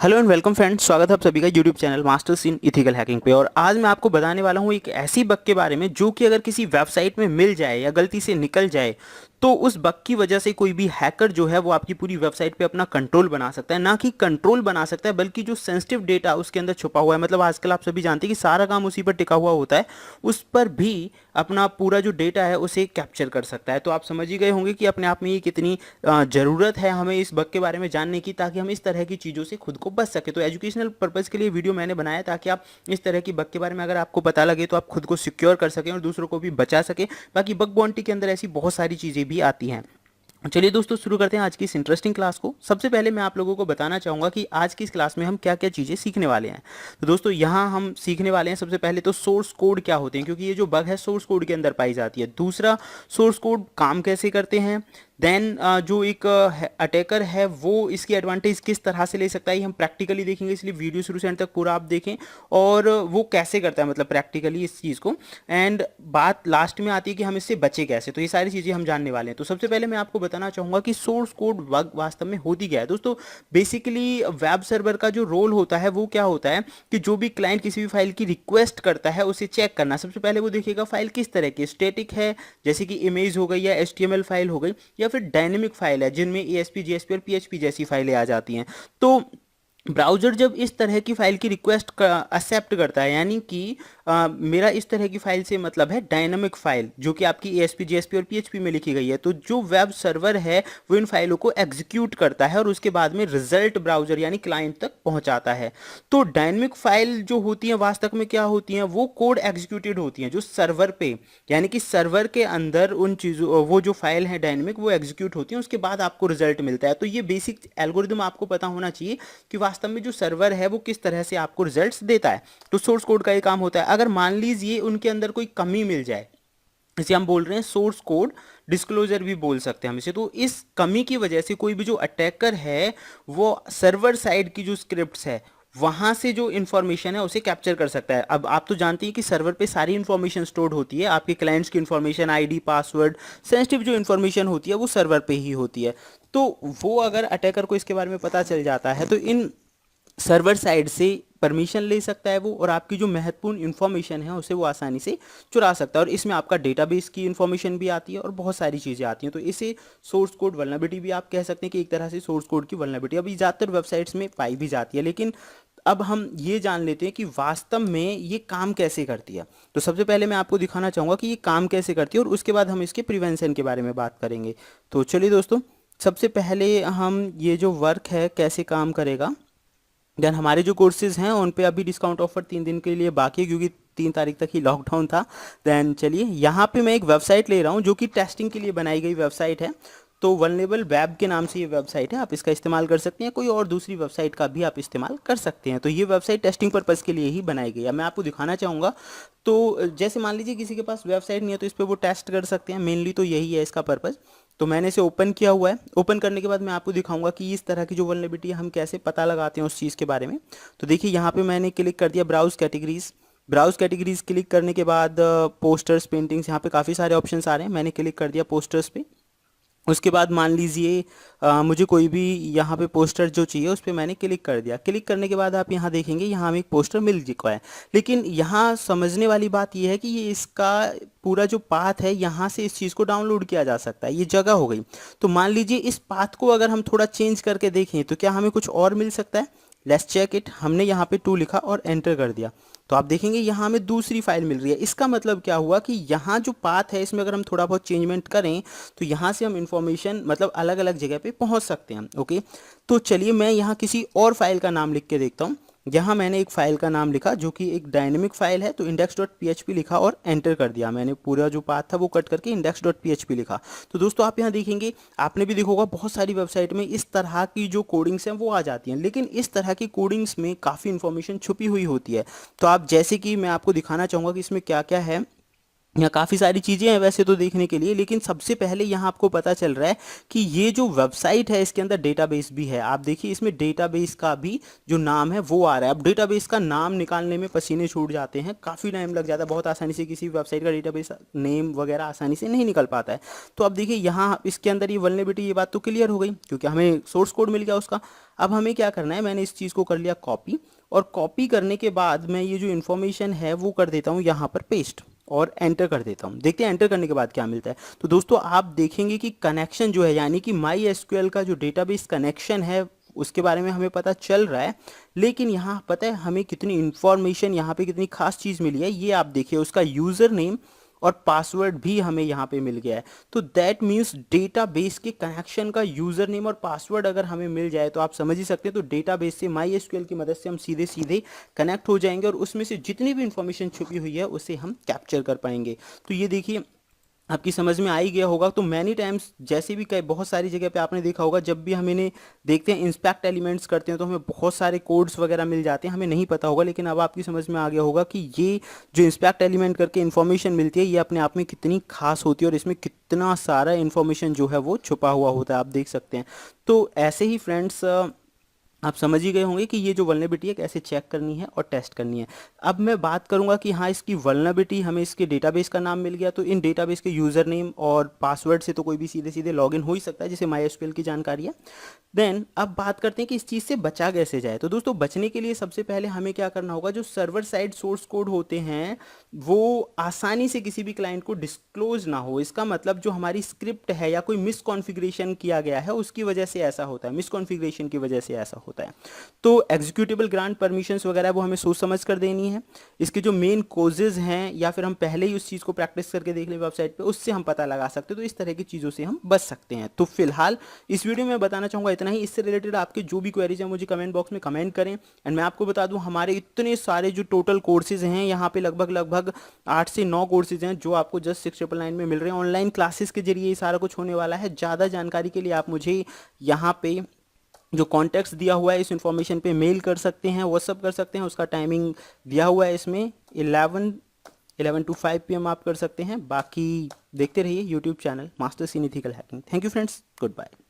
Hello and welcome friends, स्वागत है आप सभी का यूट्यूब चैनल मास्टर्स इन इथिकल हैकिंग पे। और आज मैं आपको बताने वाला हूँ एक ऐसी बग के बारे में जो कि अगर किसी वेबसाइट में मिल जाए या गलती से निकल जाए तो उस बग की वजह से कोई भी हैकर जो है वो आपकी पूरी वेबसाइट पे अपना कंट्रोल बना सकता है। ना कि कंट्रोल बना सकता है बल्कि जो सेंसिटिव डेटा उसके अंदर छुपा हुआ है, मतलब आजकल आप सभी जानते हैं कि सारा काम उसी पर टिका हुआ होता है, उस पर भी अपना पूरा जो डेटा है उसे कैप्चर कर सकता है। तो आप समझ ही गए होंगे कि अपने आप में ये कितनी ज़रूरत है हमें इस बग के बारे में जानने की, ताकि हम इस तरह की चीज़ों से खुद को बच सके। तो एजुकेशनल पर्पज़ के लिए वीडियो मैंने बनाया ताकि आप इस तरह की बग के बारे में अगर आपको पता लगे तो आप खुद को सिक्योर कर सकें और दूसरों को भी बचा सकें। बाकी बग बाउंटी के अंदर ऐसी बहुत सारी चीज़ें भी आती हैं। चलिए दोस्तों, शुरू करते हैं आज की इस इंटरेस्टिंग क्लास को। सबसे पहले मैं आप लोगों को बताना चाहूँगा कि आज की इस क्लास में हम क्या क्या चीज़ें सीखने वाले हैं। तो दोस्तों, यहाँ हम सीखने वाले हैं सबसे पहले तो सोर्स कोड क्या होते हैं, क्योंकि ये जो बग है सोर्स कोड के अंदर पाई जाती है। दूसरा, सोर्स कोड काम कैसे करते हैं। देन जो एक अटैकर है वो इसकी एडवांटेज किस तरह से ले सकता है, ये हम प्रैक्टिकली देखेंगे, इसलिए वीडियो शुरू से एंड तक पूरा आप देखें। और वो कैसे करता है, मतलब प्रैक्टिकली इस चीज़ को। एंड बात लास्ट में आती है कि हम इससे बचे कैसे, तो ये सारी चीज़ें हम जानने वाले हैं। तो सबसे पहले मैं आपको बताना चाहूँगा कि सोर्स कोड बग वास्तव में होती क्या है। दोस्तों, बेसिकली वेब सर्वर का जो रोल होता है वो क्या होता है कि जो भी क्लाइंट किसी भी फाइल की रिक्वेस्ट करता है उसे चेक करना। सबसे पहले वो देखेगा फाइल किस तरह की, स्टैटिक है जैसे कि इमेज हो गई या HTML फाइल हो गई, या फिर डायनेमिक फाइल है जिनमें ASP JSP और PHP जैसी फाइलें आ जाती हैं। तो ब्राउज़र जब इस तरह की फ़ाइल की रिक्वेस्ट का एक्सेप्ट करता है, यानी कि मेरा इस तरह की फ़ाइल से मतलब है डायनामिक फ़ाइल जो कि आपकी ASP JSP और PHP में लिखी गई है, तो जो वेब सर्वर है वो इन फाइलों को एग्जीक्यूट करता है और उसके बाद में रिजल्ट ब्राउज़र यानी क्लाइंट तक पहुंचाता है। तो डायनामिक फ़ाइल जो होती हैं वास्तव में क्या होती हैं, वो कोड एग्जीक्यूटेड होती हैं जो सर्वर पे, यानी कि सर्वर के अंदर उन चीज़ों, वो जो फाइल है डायनेमिक वो एग्जीक्यूट होती हैं, उसके बाद आपको रिजल्ट मिलता है। तो ये बेसिक एल्गोरिदम आपको पता होना चाहिए कि वास्तव में जो सर्वर है वो किस तरह से आपको रिजल्ट्स देता है। तो सोर्स कोड का ये काम होता है। अगर मान लीजिए उनके अंदर कोई कमी मिल जाए, इसे हम बोल रहे हैं सोर्स कोड डिस्क्लोजर भी बोल सकते हैं हम इसे, तो इस कमी की वजह से कोई भी जो अटैकर है वो सर्वर साइड की जो स्क्रिप्ट्स है वहां से जो इन्फॉर्मेशन है उसे कैप्चर कर सकता है। अब आप तो जानते हैं कि सर्वर पे सारी इन्फॉर्मेशन स्टोर्ड होती है, आपके क्लाइंट्स की इन्फॉर्मेशन, आईडी, पासवर्ड, सेंसिटिव जो इन्फॉर्मेशन होती है वो सर्वर पे ही होती है। तो वो अगर अटैकर को इसके बारे में पता चल जाता है तो इन सर्वर साइड से परमिशन ले सकता है वो, और आपकी जो महत्वपूर्ण इन्फॉर्मेशन है उसे वो आसानी से चुरा सकता है। और इसमें आपका डेटाबेस की इन्फॉर्मेशन भी आती है और बहुत सारी चीज़ें आती हैं। तो इसे सोर्स कोड वल्नरेबिलिटी भी आप कह सकते हैं कि एक तरह से सोर्स कोड की वल्नरेबिलिटी अभी ज़्यादातर वेबसाइट्स में पाई भी जाती है। लेकिन अब हम ये जान लेते हैं कि वास्तव में ये काम कैसे करती है। तो सबसे पहले मैं आपको दिखाना चाहूँगा कि ये काम कैसे करती है और उसके बाद हम इसके प्रिवेंशन के बारे में बात करेंगे। तो चलिए दोस्तों, सबसे पहले हम ये जो वर्क है कैसे काम करेगा। देन हमारे जो कोर्सेज़ हैं उन पे अभी डिस्काउंट ऑफर 3 दिन के लिए बाकी है, क्योंकि 3 तारीख तक ही लॉकडाउन था। देन चलिए, यहाँ पे मैं एक वेबसाइट ले रहा हूँ जो कि टेस्टिंग के लिए बनाई गई वेबसाइट है। तो वल्नरेबल वेब के नाम से ये वेबसाइट है, आप इसका इस्तेमाल कर सकते हैं, कोई और दूसरी वेबसाइट का भी आप इस्तेमाल कर सकते हैं। तो ये वेबसाइट टेस्टिंग पर्पज़ के लिए ही बनाई गई है, मैं आपको दिखाना चाहूँगा। तो जैसे मान लीजिए किसी के पास वेबसाइट नहीं है तो इस पर वो टेस्ट कर सकते हैं, मेनली तो यही है इसका पर्पज़। तो मैंने इसे ओपन किया हुआ है। ओपन करने के बाद मैं आपको दिखाऊंगा कि इस तरह की जो वल्नरेबिलिटी है हम कैसे पता लगाते हैं उस चीज़ के बारे में। तो देखिए, यहाँ पे मैंने क्लिक कर दिया browse categories. Browse categories click करने के बाद पोस्टर्स, पेंटिंग्स, यहाँ पे काफ़ी सारे ऑप्शंस आ रहे हैं। मैंने क्लिक कर दिया पोस्टर्स पे। उसके बाद मान लीजिए मुझे कोई भी यहाँ पे पोस्टर जो चाहिए उस पर मैंने क्लिक कर दिया। क्लिक करने के बाद आप यहाँ देखेंगे यहाँ हमें एक पोस्टर मिल चुका है। लेकिन यहाँ समझने वाली बात यह है कि ये इसका पूरा जो पाथ है यहाँ से इस चीज़ को डाउनलोड किया जा सकता है, ये जगह हो गई। तो मान लीजिए इस पाथ को अगर हम थोड़ा चेंज करके देखें तो क्या हमें कुछ और मिल सकता है। Let's check it. हमने यहाँ पे 2 लिखा और एंटर कर दिया, तो आप देखेंगे यहाँ हमें दूसरी फाइल मिल रही है। इसका मतलब क्या हुआ कि यहाँ जो पाथ है इसमें अगर हम थोड़ा बहुत चेंजमेंट करें तो यहाँ से हम इंफॉर्मेशन मतलब अलग अलग जगह पे पहुँच सकते हैं। ओके, तो चलिए मैं यहाँ किसी और फाइल का नाम लिख के देखता हूँ। यहाँ मैंने एक फाइल का नाम लिखा जो कि एक डायनेमिक फाइल है, तो index.php लिखा और एंटर कर दिया। मैंने पूरा जो पाथ था वो कट करके index.php लिखा। तो दोस्तों, आप यहाँ देखेंगे, आपने भी देखा होगा बहुत सारी वेबसाइट में इस तरह की जो कोडिंग्स हैं वो आ जाती हैं, लेकिन इस तरह की कोडिंग्स में काफ़ी इन्फॉर्मेशन छुपी हुई होती है। तो आप जैसे कि मैं आपको दिखाना चाहूँगा कि इसमें क्या क्या है। यहाँ काफ़ी सारी चीज़ें हैं वैसे तो देखने के लिए, लेकिन सबसे पहले यहाँ आपको पता चल रहा है कि ये जो वेबसाइट है इसके अंदर डेटाबेस भी है। आप देखिए इसमें डेटाबेस का भी जो नाम है वो आ रहा है। अब डेटाबेस का नाम निकालने में पसीने छूट जाते हैं, काफ़ी टाइम लग जाता है, बहुत आसानी से किसी वेबसाइट का डेटाबेस नेम वगैरह आसानी से नहीं निकल पाता है। तो अब देखिए यहाँ इसके अंदर ये वल्नरेबिलिटी, ये बात तो क्लियर हो गई क्योंकि हमें सोर्स कोड मिल गया उसका। अब हमें क्या करना है, मैंने इस चीज़ को कर लिया कॉपी, और कॉपी करने के बाद मैं ये जो इन्फॉर्मेशन है वो कर देता हूँ यहाँ पर पेस्ट और एंटर कर देता हूँ। देखते हैं एंटर करने के बाद क्या मिलता है। तो दोस्तों आप देखेंगे कि कनेक्शन जो है, यानी कि माई एसक्यूएल का जो डेटाबेस कनेक्शन है उसके बारे में हमें पता चल रहा है। लेकिन यहाँ पता है हमें कितनी इन्फॉर्मेशन, यहाँ पे कितनी खास चीज़ मिली है, ये आप देखिए उसका यूज़र नेम और पासवर्ड भी हमें यहाँ पे मिल गया है। तो दैट मीन्स डेटाबेस के कनेक्शन का यूज़र नेम और पासवर्ड अगर हमें मिल जाए तो आप समझ ही सकते हैं, तो डेटाबेस से माई एसक्यूएल की मदद से हम सीधे सीधे कनेक्ट हो जाएंगे और उसमें से जितनी भी इंफॉर्मेशन छुपी हुई है उसे हम कैप्चर कर पाएंगे। तो ये देखिए आपकी समझ में आ ही गया होगा। तो मैनी टाइम्स जैसे भी कई बहुत सारी जगह पे आपने देखा होगा, जब भी हम इन्हें देखते हैं इंस्पेक्ट एलिमेंट्स करते हैं तो हमें बहुत सारे कोड्स वगैरह मिल जाते हैं, हमें नहीं पता होगा, लेकिन अब आपकी समझ में आ गया होगा कि ये जो इंस्पेक्ट एलिमेंट करके इन्फॉर्मेशन मिलती है ये अपने आप में कितनी खास होती है और इसमें कितना सारा इन्फॉर्मेशन जो है वो छुपा हुआ होता है, आप देख सकते हैं। तो ऐसे ही फ्रेंड्स आप समझ ही गए होंगे कि ये जो वल्नरेबिलिटी है कैसे चेक करनी है और टेस्ट करनी है। अब मैं बात करूंगा कि हाँ इसकी वल्नरेबिलिटी, हमें इसके डेटाबेस का नाम मिल गया, तो इन डेटाबेस के यूज़र नेम और पासवर्ड से तो कोई भी सीधे सीधे लॉगिन हो ही सकता है, जैसे माईएसक्यूएल की जानकारी है। देन अब बात करते हैं कि इस चीज़ से बचा कैसे जाए। तो दोस्तों बचने के लिए सबसे पहले हमें क्या करना होगा, जो सर्वर साइड सोर्स कोड होते हैं वो आसानी से किसी भी क्लाइंट को डिस्क्लोज ना हो। इसका मतलब जो हमारी स्क्रिप्ट है या कोई मिसकॉन्फ़िगरेशन किया गया है उसकी वजह से ऐसा होता है, मिसकॉन्फ़िगरेशन की वजह से ऐसा होता है। तो एग्जीक्यूटेबल ग्रांट परमिशंस वगैरह वो हमें सोच समझ कर देनी है। इसके जो मेन कोजेज हैं या फिर हम पहले ही उस चीज़ को प्रैक्टिस करके देख लें वेबसाइट पे, उससे हम पता लगा सकते हैं। तो इस तरह की चीज़ों से हम बच सकते हैं। तो फिलहाल इस वीडियो में बताना चाहूँगा इतना ही। इससे रिलेटेड आपके जो भी क्वेरीज हैं मुझे कमेंट बॉक्स में कमेंट करें। एंड मैं आपको बता दूं हमारे इतने सारे जो टोटल कोर्सेज हैं यहाँ पे लगभग लगभग 8 से 9 कोर्सेज हैं जो आपको जस्ट 699 में मिल रहे हैं। ऑनलाइन क्लासेस के जरिए ये सारा कुछ होने वाला है। ज़्यादा जानकारी के लिए आप मुझे यहाँ पे जो कॉन्टेक्स्ट दिया हुआ है इस इन्फॉर्मेशन पे मेल कर सकते हैं, व्हाट्सअप कर सकते हैं। उसका टाइमिंग दिया हुआ है इसमें 11 to 5 PM आप कर सकते हैं। बाकी देखते रहिए YouTube channel masters in ethical hacking. Thank you friends, good bye.